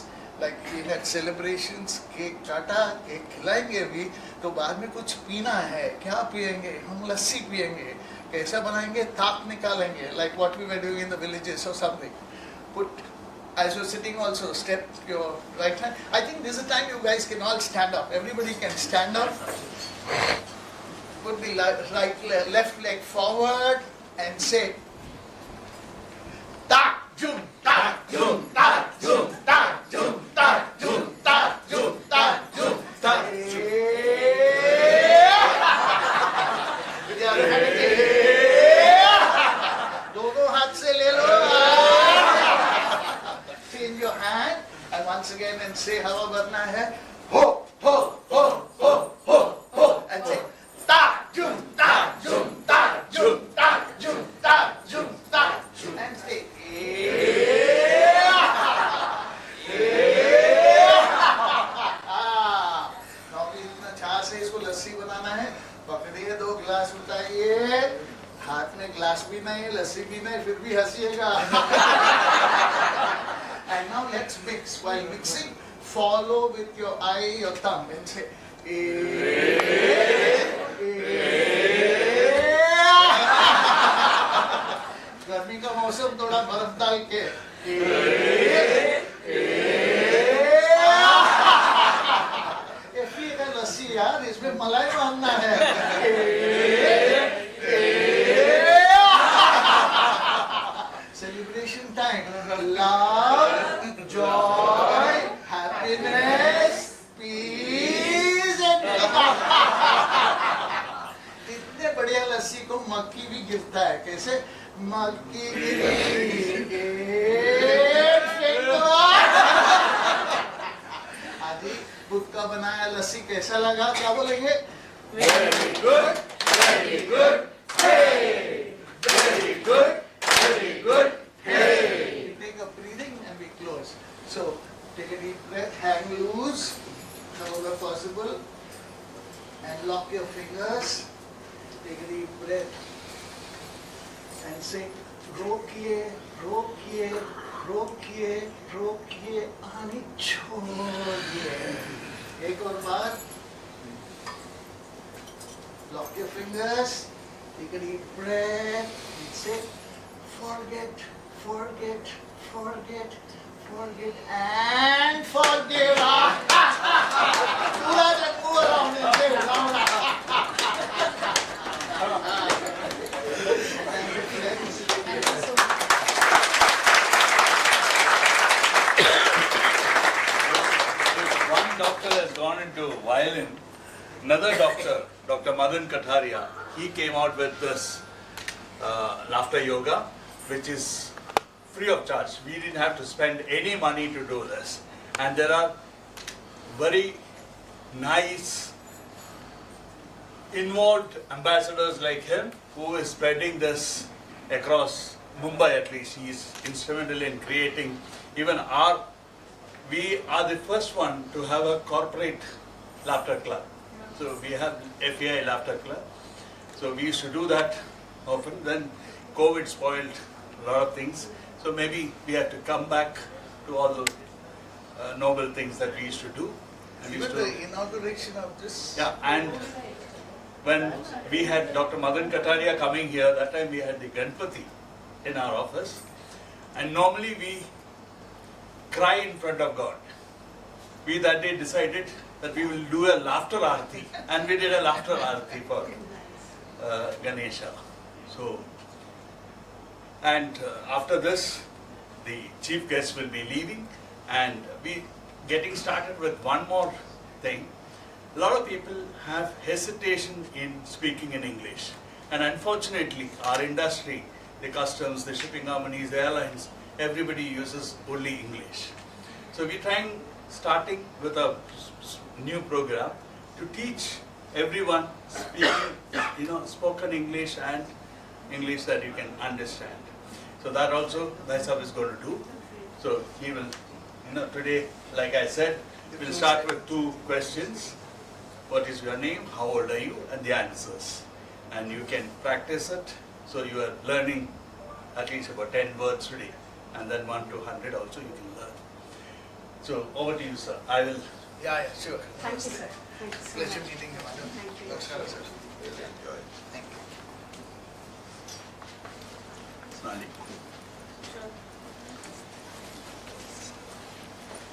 Speaker 14: like we had celebrations, cake काटा, cake खिलाएंगे भी, तो बाद में कुछ पीना है, क्या पिएंगे? हम लस्सी पिएंगे, कैसा बनाएंगे? ताक निकालेंगे, like what we were doing in the villages or something. Put, as you're sitting also, step your right hand. I think this is the time you guys can all stand up. Everybody can stand up. Put the left leg forward and say, tak jum, tak jum, tak jum, tak jum, tak jum, tak jum, tak jum, tak jum. दोनों हाथ से ले लो. Change your hand and once again and say हवा भरना है. Ho, ho, ho, ho, ho, ho, and say tak jum, tak jum, tak jum, tak jum, tak jum, tak jum, and say. इसको लस्सी बनाना है. पकड़िए 2 गिलास उठाइए. हाथ में गिलास भी नहीं, लस्सी भी नहीं, फिर भी हंसिएगा. And now let's mix. While mixing, follow with your eye, your thumb, and say. गर्मी का मौसम, थोड़ा बर्फ डाल के. FEI का लस्सी यार, इसमें मलाई बांधना है. Celebration time. Love, joy, happiness, peace, and इतने बढ़िया लस्सी को मक्खी भी गिरता है. कैसे? मक्खी गिरी आदि बुद्ध का बनाया लस्सी कैसा लगा? क्या बोलेंगे? Very good, very good, hey, very good, very good, hey. Take a breathing and we close. So take a deep breath, hang loose, however possible, and lock your fingers. there and say, रोकिए रोकिए रोकिए रोकिए आने छोड़िए. एक और बार. Lock your fingers. Take a deep breath. And say, forget, forget, forget, forget, and forgive. पूरा जब पूरा round and say round.
Speaker 1: One doctor has gone into violin. Another doctor, Dr. Madan Kataria, he came out with this laughter yoga, which is free of charge. We didn't have to spend any money to do this. And there are very nice, involved ambassadors like him who is spreading this across Mumbai at least. He is instrumental in creating even we are the first one to have a corporate laughter club. So we have FEI Laughter Club. So we used to do that often. Then COVID spoiled a lot of things. So maybe we have to come back to all those noble things that we used to do. And
Speaker 14: Even the inauguration of this.
Speaker 1: yeah, and when we had Dr. Madan Kataria coming here, that time we had the Ganpati in our office. And normally we cry in front of God. We that day decided that we will do a laughter arati, and we did a laughter arati for Ganesha. So, and after this, the chief guest will be leaving, and we getting started with one more thing. A lot of people have hesitation in speaking in English, and unfortunately, our industry, the customs, the shipping companies, the airlines, everybody uses only English. So we're trying, starting with a new program to teach everyone speaking, spoken English and English that you can understand. So that also Vaisab is going to do. So he will, today, like I said, we'll start with 2 questions. What is your name? How old are you? And the answers. And you can practice it. So you are learning at least about 10 words today. And then 1 to 100 also you can learn. So over to you, sir. I will.
Speaker 14: Yeah, sure.
Speaker 12: Thank you, sir. Thank you so
Speaker 14: Pleasure
Speaker 12: much.
Speaker 14: meeting you, madam.
Speaker 12: Thank you.
Speaker 14: Namaskar, sir.
Speaker 11: Really enjoy it.
Speaker 14: Thank you.
Speaker 1: Snali.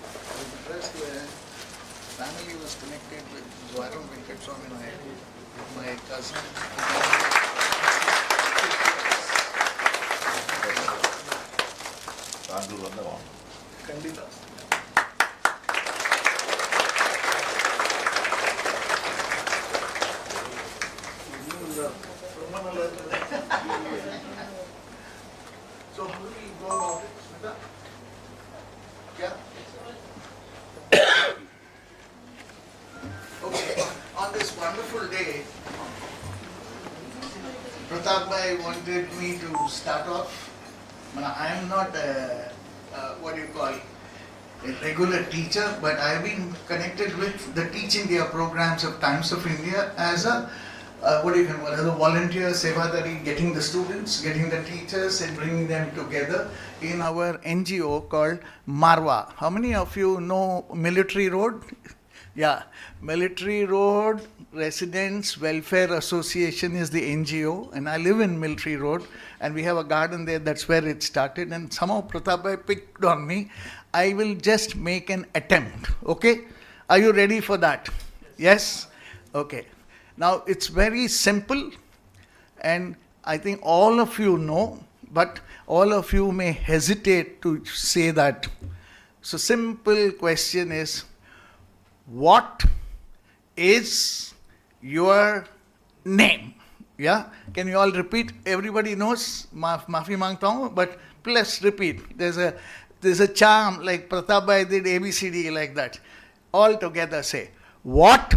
Speaker 14: I was impressed where family was connected with Zwaram Venkateswamy Nair, my cousin.
Speaker 11: Bangalore on the one.
Speaker 14: Kandita. So how do we go about it, Smita? Yeah? Okay, on this wonderful day, Pratap Bhai wanted me to start off. I am not what do you call, a regular teacher, but I have been connected with the Teach India programs of Times of India as a as a volunteer, Sevadari, getting the students, getting the teachers and bringing them together in our NGO called Marwa. How many of you know Military Road? Yeah, Military Road Residents Welfare Association is the NGO, and I live in Military Road, and we have a garden there. That's where it started, and somehow Pratap Bhai picked on me. I will just make an attempt, okay? Are you ready for that? Yes? Okay. Now, it's very simple, and I think all of you know, but all of you may hesitate to say that. So, simple question is, what is your name? Yeah? Can you all repeat? Everybody knows, maafi mangta hu, but please repeat. There's a charm like Pratap Bhai did ABCD like that. All together say, what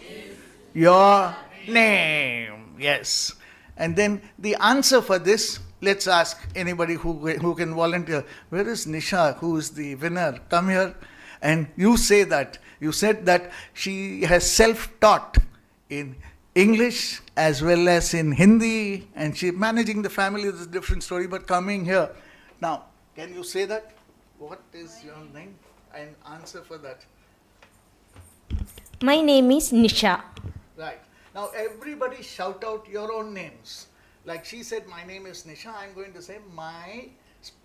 Speaker 14: is your name? Yes. And then the answer for this, let's ask anybody who can volunteer. Where is Nisha, who is the winner? Come here. And you say that. You said that she has self-taught in English as well as in Hindi, and she managing the family is a different story, but coming here. Now, can you say that? What is your name? And answer for that.
Speaker 15: My name is Nisha.
Speaker 14: Right. Now, everybody shout out your own names. Like she said, my name is Nisha. I'm going to say my,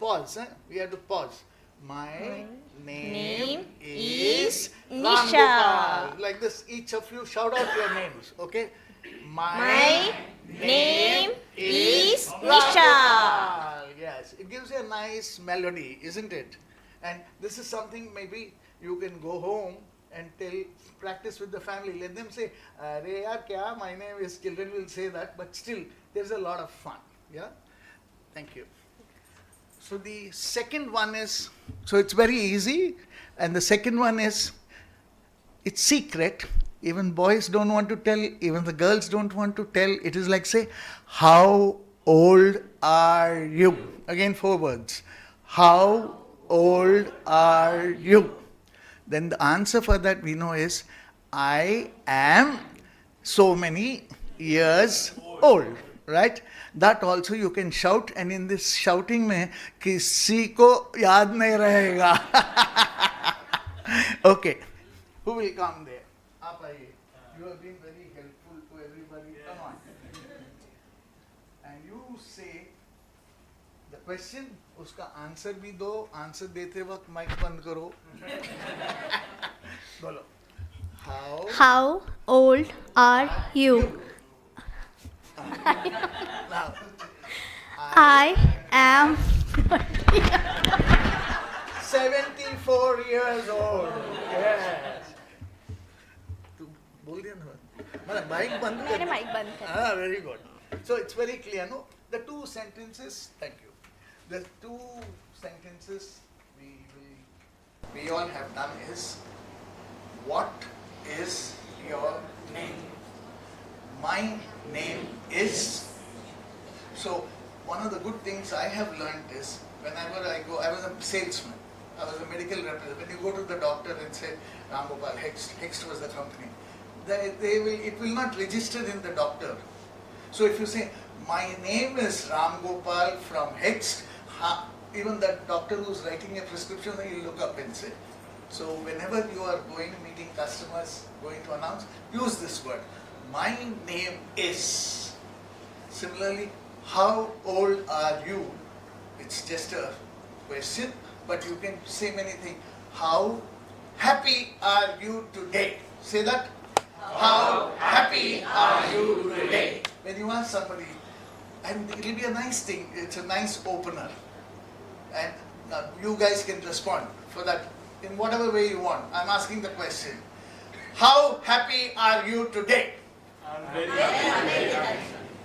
Speaker 14: pause. We have to pause. My name is
Speaker 15: Nisha.
Speaker 14: Ramgopal. Like this, each of you shout out your names, okay?
Speaker 15: My name is
Speaker 14: Ramgopal.
Speaker 15: Nisha.
Speaker 14: Yes, it gives you a nice melody, isn't it? And this is something maybe you can go home and practice with the family. Let them say, "Are yaar kya?" My name is. Children will say that, but still, there's a lot of fun. Yeah. Thank you. So the second one is, so it's very easy, and the second one is, it's secret. Even boys don't want to tell, even the girls don't want to tell. It is like, say, how old are you? Again, 4 words. How old are you? Then the answer for that we know is, I am so many years old, right? That also you can shout, and in this shouting में किसी को याद नहीं रहेगा. Okay, who will come there? आप आइए. You have been very helpful to everybody. Come on. And you say the question, उसका answer भी दो. आंसर देते वक्त माइक बंद करो. बोलो.
Speaker 15: How old are you?
Speaker 14: Now,
Speaker 15: I am
Speaker 14: 74 years old. Yes. तू बोल दिया ना? मतलब माइक बंद कर.
Speaker 15: मैंने माइक बंद कर.
Speaker 14: Ah, very good. So it's very clear, no? The 2 sentences. Thank you. The 2 sentences we all have done is, what is your name? My name is. So one of the good things I have learned is, whenever I go, I was a salesman, I was a medical representative. When you go to the doctor and say, Ramgopal, Hext was the company, it will not register in the doctor. So if you say, my name is Ramgopal from Hext, even that doctor who's writing a prescription, he'll look up and say. So whenever you are going, meeting customers, going to announce, use this word. My name is. Similarly, how old are you? It's just a question, but you can say many things. How happy are you today? Say that. How happy are you today? When you ask somebody, and it will be a nice thing, it's a nice opener. And you guys can respond for that in whatever way you want. I'm asking the question. How happy are you today? I'm very happy.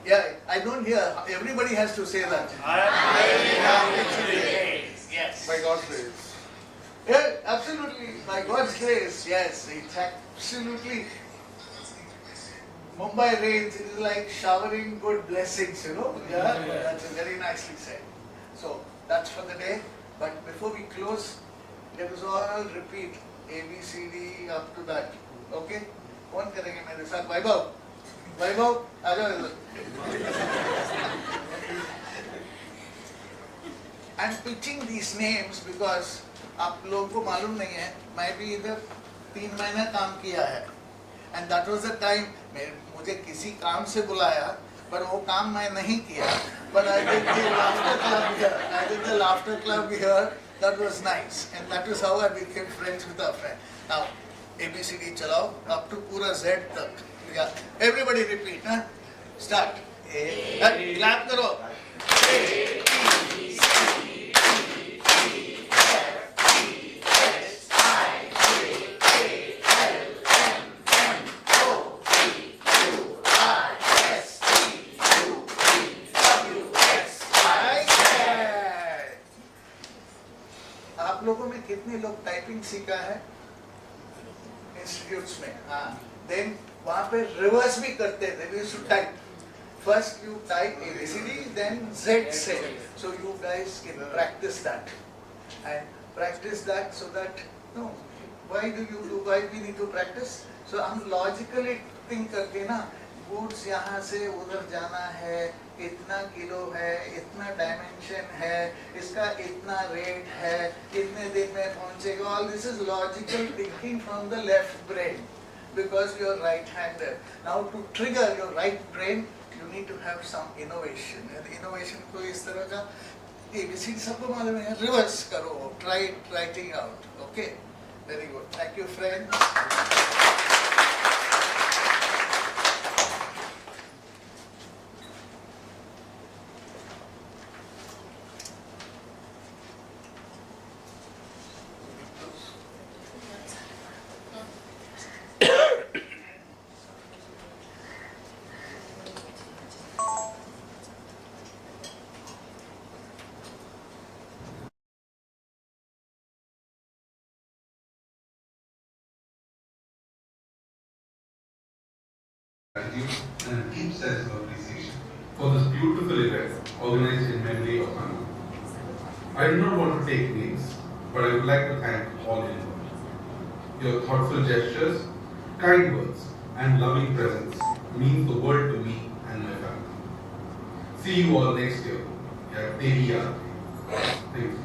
Speaker 14: Yeah, I don't hear. Everybody has to say that. I am very happy today. Yes. By God's grace. Yeah, absolutely. By God's grace, yes. It's absolutely. Mumbai rains, it is like showering good blessings, you know. Yeah, that's very nicely said. So, that's for the day. But before we close, let us all repeat A, B, C, D up to that. Okay? कौन करेंगे मेरे साथ? वैभव, वैभव, आ जाओ इधर. I'm pitching these names because आप लोगों को मालूम नहीं है, मैं भी इधर 3 महीने काम किया है. And that was the time मुझे किसी काम से बुलाया, पर वो काम मैं नहीं किया. But I did the laughter club here. I did the laughter club here. That was nice, and that is how I became friends with our friend. Now, ABCD चलाओ up to पूरा Z तक. Yeah. Everybody repeat, huh? Start. A. Clap करो. A, B, C, D, E, F, G, H, I, J, K, L, M, N, O, P, Q, R, S, T, U, V, W, X, Y, Z. आप लोगों में कितने लोग typing सीखा है institutes में? हाँ. देन वहाँ पे रिवर्स भी करते थे. We used to type. First you type ABCD, then Z say. So you guys can practice that and practice that so that no. Why we need to practice? So हम logically think करके ना goods यहाँ से उधर जाना है, इतना kilo है, इतना dimension है, इसका इतना rate है, इतने दिन में पहुँचेगा. All this is logical thinking from the left brain because you are right-handed. Now to trigger your right brain, you need to have some innovation. And innovation को इस तरह का ABC सबको मालूम है, reverse करो, try writing out. Okay, very good. Thank you, friends.
Speaker 16: Gratitude and a deep sense of appreciation for this beautiful event organized in memory of my mom. I do not want to take names, but I would like to thank all involved. Your thoughtful gestures, kind words, and loving presence mean the world to me and my family. See you all next year at FEI. Thank you.